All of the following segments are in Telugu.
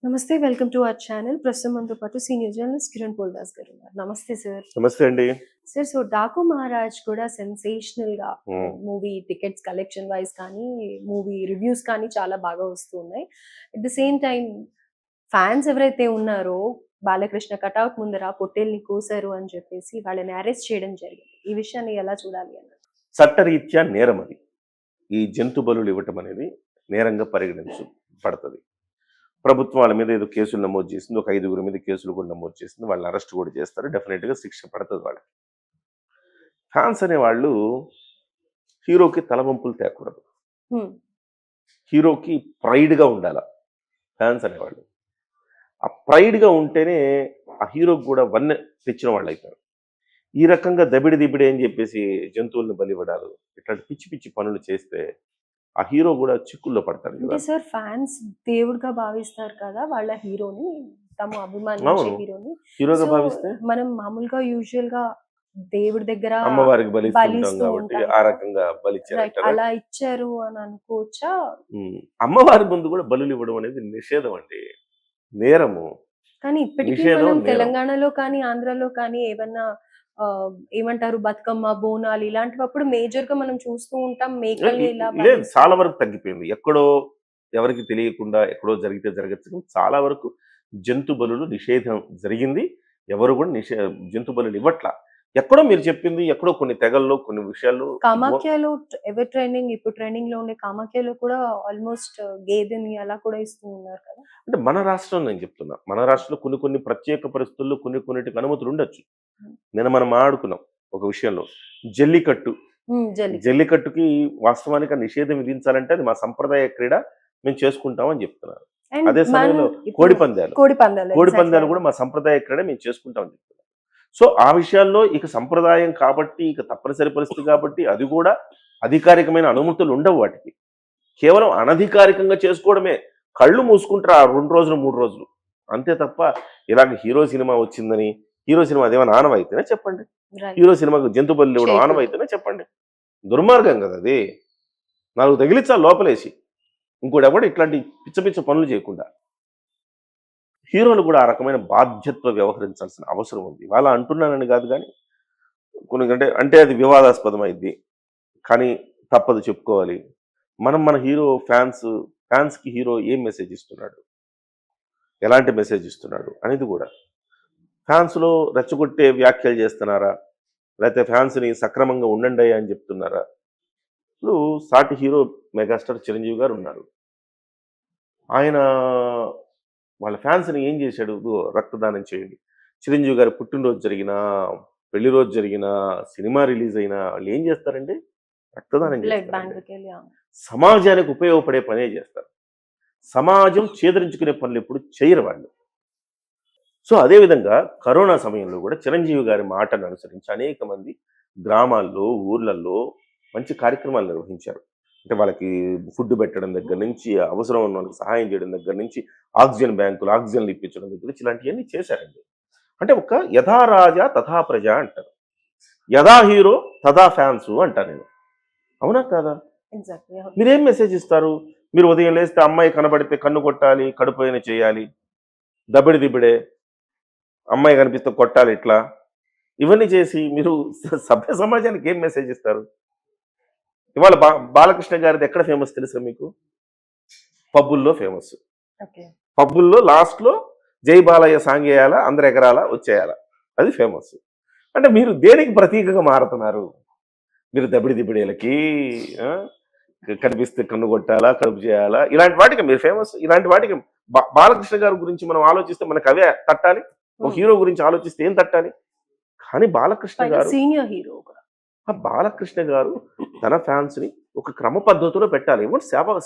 నమస్తే. Welcome to our channel. ప్రస్తుతం మనతో పాటు సీనియర్ జర్నలిస్ట్ కిరణ్ పోల్దాస్ గారు ఉన్నారు. నమస్తే సార్. నమస్తే అండి. సార్, సో 'డాకు మహారాజ్' కూడా సెన్సేషనల్‌గా హ్మ్. మూవీ టికెట్స్ కలెక్షన్ వైస్ కానీ, మూవీ రివ్యూస్ కానీ చాలా బాగా వస్తూ ఉన్నాయి. At the same time fans ఎవరైతే ఉన్నారో బాలకృష్ణ కటౌట్ ముందర పొట్టేల్ని కోసారు అని చెప్పేసి వాళ్ళని అరెస్ట్ చేయడం జరిగింది. ఈ విషయాన్ని ఎలా చూడాలి అన్నారు? చట్టరీత్యా నేరం అది. ఈ జంతు బలులు ఇవ్వటం అనేది నేరంగా పరిగణించబడతది. ప్రభుత్వం వాళ్ళ మీద ఏదో కేసులు నమోదు చేసింది. ఒక 5గురి మీద కేసులు కూడా నమోదు చేసింది. వాళ్ళని అరెస్ట్ కూడా చేస్తారు. డెఫినెట్‌గా శిక్ష పడతది వాళ్ళకి. ఫ్యాన్స్ అనేవాళ్ళు హీరోకి తలవంపులు తేకూడదు. హ్మ్. హీరోకి ప్రైడ్‌గా ఉండాల ఫ్యాన్స్ అనేవాళ్ళు. ఆ ప్రైడ్‌గా ఉంటేనే ఆ హీరోకి కూడా వన్నె తెచ్చిన వాళ్ళైతారు. ఈ రకంగా దబిడి దిబిడి అని చెప్పేసి జంతువులను బలివ్వడాలు, ఇట్లాంటి పిచ్చి పిచ్చి పనులు చేస్తే ఆ హీరో కూడా చిక్కుల్లో పడతాడు అంటే కదా. సార్, ఫ్యాన్స్ దేవుడిగా భావిస్తారు కదా వాళ్ళ హీరోని. తాము అభిమానించే అవును, హీరోని. హీరోగా సో భావిస్తే మనం మామూలుగా యూజువల్‌గా దేవుడి దగ్గర అమ్మవారికి బలిస్తుంటాం బలిస్తూ కాబట్టి ఉంటాం ఆ కదా! రకంగా రైట్. బలిచ్చారంటారా. అలా ఇచ్చారు అని అనుకోవచ్చా? అమ్మవారి ముందు కూడా బలులు ఇవ్వడం అనేది నిషేధం అండి, నేరము. కానీ ఇప్పటికీ నిషేధం, మనం నేరం. తెలంగాణలో కానీ, ఆంధ్రాలో కానీ ఏవన్నా ఏమంటారు, బతుకమ్మ, బోనాలు ఇలాంటివప్పుడు మేజర్‌గా మనం చూస్తూ ఉంటాం. మేకల్ని ఇలా లేదు, బలిస్తూ చాలా వరకు ఉంటారు. తగ్గిపోయింది. ఎక్కడో ఎవరికి తెలియకుండా ఎక్కడో జరిగితే జరగచ్చు కానీ చాలా వరకు జంతు బలులు నిషేధం జరిగింది. ఎవరు కూడా జంతు బలులు ఇవ్వట్లా. ఎక్కడో మీరు చెప్పింది, ఎక్కడో కొన్ని తెగల్లో కొన్ని విషయాల్లో కామాఖ్యలో ఎవర్ ట్రెండింగ్, ఇప్పుడు ట్రెండింగ్‌లో ఉండే కామాఖ్యలో కూడా ఆల్‌మోస్ట్ గేదెని అలా కూడా ఇస్తూ ఉన్నారు కదా! అంటే మన రాష్ట్రం నేను చెప్తున్నా. మన రాష్ట్రంలో కొన్ని కొన్ని ప్రత్యేక పరిస్థితుల్లో కొన్నిటికి అనుమతులు ఉండొచ్చు. హ్మ్. నిన్న మనం మాట్లాడుకున్నాం ఒక విషయంలో. జల్లికట్టు. హ్మ్. జల్లికట్టు. జల్లికట్టుకి వాస్తవానికి ఆ నిషేధం విధించాలంటే అది మా సంప్రదాయ క్రీడ. మేము చేసుకుంటాం అని చెప్తున్నారు. అండ్ అదే సమయంలో ఇప్పుడు కోడిపందాలు. కోడిపందాలు ఎగ్జాక్ట్‌లీ కోడిపందాలు అదే. కూడా మా సంప్రదాయ క్రీడ మేము చేసుకుంటాం అని చెప్తున్నారు. సో, ఆ విషయాల్లో ఇక సంప్రదాయం కాబట్టి, ఇక తప్పనిసరి పరిస్థితి కాబట్టి అది కూడా అధికారికమైన అనుమతులు ఉండవు వాటికి. కేవలం అనధికారికంగా చేసుకోవడమే. కళ్ళు మూసుకుంటారు ఆ 2 రోజులు, 3 రోజులు. అంతే తప్ప ఇలాగ హీరో సినిమా వచ్చిందని, హీరో సినిమా అదేమన్నా ఆనవాయితీనా చెప్పండి? రైట్. హీరో సినిమాకు జంతు బలులు ఇవ్వడం చేయకూడదు. ఆనవాయితీనా చెప్పండి? దుర్మార్గం కదా అది. 4 తగిలించాలి లోపలేసి. ఇంకోడెవడు ఇట్లాంటి పిచ్చ పిచ్చ పనులు చేయకుండా. హీరోలు కూడా ఆ రకమైన బాధ్యతతో వ్యవహరించాల్సిన అవసరం ఉంది. ఇవాళ అంటున్నానని కాదు గానీ, కొన్ని అంటే అది వివాదాస్పదం అయిద్ది. కానీ తప్పదు చెప్పుకోవాలి. మనం మన హీరో ఫ్యాన్స్‌కి హీరో ఏం మెసేజ్ ఇస్తున్నాడు? ఎలాంటి మెసేజ్ ఇస్తున్నాడు? అనేది గూడా. ఫ్యాన్స్‌లో రెచ్చగొట్టే వ్యాఖ్యలు చేస్తున్నారా? లేతే ఫ్యాన్స్‌ని సక్రమంగా ఉండండయ్యా అని చెప్తున్నారా? ఇప్పుడు సాటి హీరో మెగాస్టార్ చిరంజీవి గారున్నారు. ఆయన వాళ్ళ ఫ్యాన్స్‌ని ఏం చేశాడు? ఇదిగో రక్తదానం చేయండి. చిరంజీవి గారి పుట్టినరోజు జరిగినా, పెళ్లి రోజు జరిగినా, సినిమా రిలీజ్ అయినా ఆళ్ళేం చేస్తారండి? రక్తదానం బ్లడ్ చేస్తారండి. బ్యాంక్‌కెళ్ళి సమాజానికి ఉపయోగపడే పనే చేస్తారు. సమాజం చేదరించుకునే పనులెప్పుడు చెయ్యరు వాళ్ళు. సో, అదే విధంగా కరోనా సమయంలో గూడా చిరంజీవి గారి మాటను అనుసరించి అనేక మంది గ్రామాల్లో, ఊర్లల్లో మంచి కార్యక్రమాలు నిర్వహించారు. అంటే వాళ్ళకి ఫుడ్ పెట్టడం దగ్గర నుంచి, అవసరం ఉన్న వాళ్ళకి సహాయం చేయడం దగ్గర నుంచి, ఆక్సిజన్ బ్యాంకులు, ఆక్సిజన్‌లు ఇప్పించడం దగ్గర నుంచి ఇలాంటియన్నీ చేశారండి. అంటే ఒక యథా రాజా తథా ప్రజ అంటారు. యథా హీరో తథా ఫ్యాన్సు అంటా నేను. అవునా కాదా? ఎగ్జాక్ట్‌లీ. అవును. మీరేం మెసేజ్ ఇస్తారు? మీరు ఉదయం లేస్తే అమ్మాయి కనబడితే కన్ను కొట్టాలి, కడుపుయన చేయాలి, దబిడి దిబిడే, అమ్మాయి కనిపిస్తే కొట్టాలి ఇట్లా. ఇవన్నీ చేసి మీరు సభ్య సమాజానికి ఏం మెసేజ్ ఇస్తారు? ఇవాళ బాలకృష్ణ గారిది ఎక్కడ ఫేమస్ తెలుసా మీకు? పబ్బుల్లో ఫేమస్. ఓకే. పబ్బుల్లో లాస్ట్‌లో జై బాలయ్య సాంగ్ ఎయాలా, అందరు ఎగరాలా, వచ్చేయాల. అది ఫేమస్. అంటే మీరు దేనికి ప్రతీకగా మారుతున్నారు? మీరు దబిడి దిబిడేలకి, ఆ! కనిపిస్తే కన్ను కొట్టాలా, కడుపు చేయాలా, ఇలాంటి వాటికి మీరు ఫేమస్. ఇలాంటి వాటికి బాలకృష్ణ గారి గురించి మనం ఆలోచిస్తే మనకు అవే తట్టాలి. ఒక హ్మ్. హీరో గురించి ఆలోచిస్తే ఏం తట్టాలి? కానీ బాలకృష్ణ పైగా గారు సీనియర్ హీరో కూడా. ఆ బాలకృష్ణ గారు తన ఫ్యాన్స్‌ని ఒక క్రమ పద్ధతిలో పెట్టాలి. ఏమో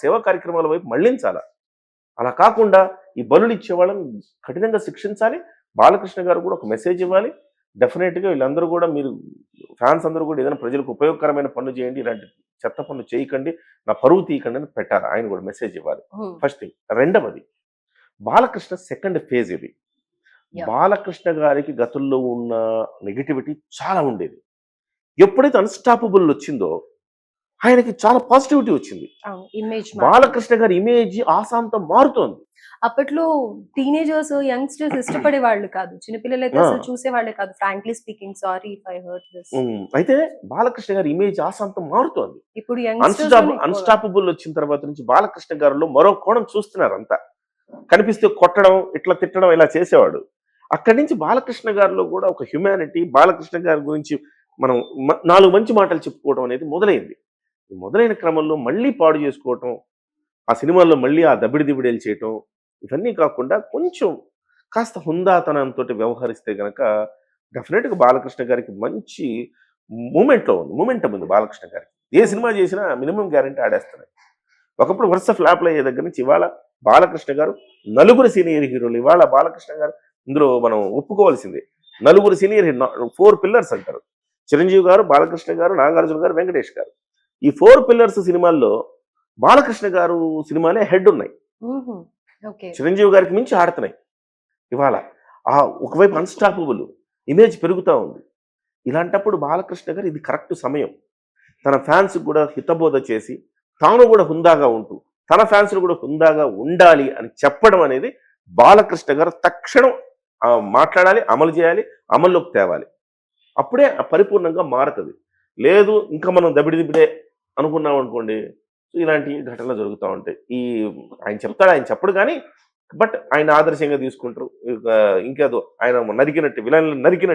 సేవా కార్యక్రమాల వైపు మళ్లించాల. అలా కాకుండా ఈ బలులిచ్చే వాళ్ళని కఠినంగా శిక్షించాలి. బాలకృష్ణ గారు కూడా ఒక మెసేజ్ ఇవ్వాలి. డెఫినిట్‌గా వీళ్ళందరూ కూడా మీరు ఫ్యాన్స్ అందరూ కూడా ఏదైనా ప్రజలకు ఉపయోగకరమైన పనులు చేయండి. ఇలాంటి చెత్త పనులు చేయకండి. నా పరువు తీయకండి అని పెట్టాలి. ఆయన కూడా మెసేజ్ ఇవ్వాలి. హ్మ్. First thing. రెండవది బాలకృష్ణ సెకండ్ ఫేజ్ ఇది. యాహ్! బాలకృష్ణ గారికి గతంలో ఉన్న నెగటివిటీ చాలా ఉండేది. ఎప్పుడైతే అన్‌స్టాపబుల్ వచ్చిందో ఆయనకి చాలా పాజిటివిటీ వచ్చింది. ఇమేజ్ బాలకృష్ణ గారి ఇమేజ్ ఆసాంతం మారుతోంది. అప్పట్లో టీనేజర్స్, యంగ్స్టర్స్ ఇష్టపడే వాళ్ళు కాదు. చిన్నపిల్లలైతే ఆ. అసలు చూసేవాళ్ళే కాదు. Frankly speaking, sorry if I hurt this. అయితే బాలకృష్ణ గారి ఇమేజ్ ఆసాంతం మారుతోంది. ఇప్పుడు యంగ్స్టర్స్ అన్స్టాపబుల్ వచ్చిన తర్వాత నుంచి బాలకృష్ణ గారిలో మరో కోణం చూస్తున్నారు అంతా. కనిపిస్తే కొట్టడం, ఇట్లా తిట్టడం ఇలా చేసేవాడు. అక్కడి నుంచి బాలకృష్ణ గారిలో కూడా ఒక హ్యుమానిటీ, బాలకృష్ణ గారి గురించి మనం 4 మంచి మాటలు చెప్పుకోవడం అనేది మొదలైంది. ఈ మొదలైన క్రమంలో మళ్ళీ పాడు చేసుకోవటం, ఆ సినిమాల్లో మళ్ళీ ఆ దబిడిదిబిడేలు చేయటం, ఇవన్నీ కాకుండా కొంచెం కాస్త హుందాతనంతో వ్యవహరిస్తే గనక డెఫినెట్‌గా బాలకృష్ణ గారికి మంచి మూమెంటం ఉంది బాలకృష్ణ గారికి. ఏ సినిమా చేసినా మినిమమ్ గ్యారంటీ ఆడేస్తున్నాయి. ఒకప్పుడు వరుస ఫ్లాప్‌లు అయ్యే దగ్గర నుంచి ఇవాళ బాలకృష్ణ గారు నలుగురు సీనియర్ హీరోలు. ఇవాళ బాలకృష్ణ గారు ఇందులో మనం ఒప్పుకోవాల్సిందే. నలుగురు సీనియర్ 4 పిల్లర్స్ అంటారు. చిరంజీవి గారు, బాలకృష్ణ గారు, నాగార్జున గారు, వెంకటేష్ గారు. ఈ 4 పిల్లర్స్ సినిమాల్లో బాలకృష్ణ గారు సినిమాలే హెడ్ ఉన్నాయి. ఓకే. చిరంజీవి గారికి మించి ఆడుతున్నాయి ఇవాళ. ఆ ఒకవైపు అన్‌స్టాపబుల్ ఇమేజ్ పెరుగుతా ఉంది. ఇలాంటప్పుడు బాలకృష్ణ గారు ఇది కరెక్ట్ సమయం. తన ఫ్యాన్స్‌కి కూడా హితబోధ చేసి, తాను కూడా హుందాగా ఉంటూ, తన ఫ్యాన్స్‌లు కూడా హుందాగా ఉండాలి అని చెప్పడం అనేది బాలకృష్ణ గారు తక్షణం మాట్లాడాలి, అమలు చేయాలి, అమల్లోకి తేవాలి. అప్పుడే పరిపూర్ణంగా మారుతుంది. లేదు ఇంకా మనం దబిడిదిబిడే అనుకున్నాం అనుకోండి, ఇలాంటి ఘటనలు జరుగుతూ ఉంటాయి. ఆయన చెప్తాడు, ఆయన చెప్పడు కానీ బట్ ఆయన ఆదర్శంగా తీసుకుంటారు. ఇంకేదో ఆయన విలన్లు నరికినట్టు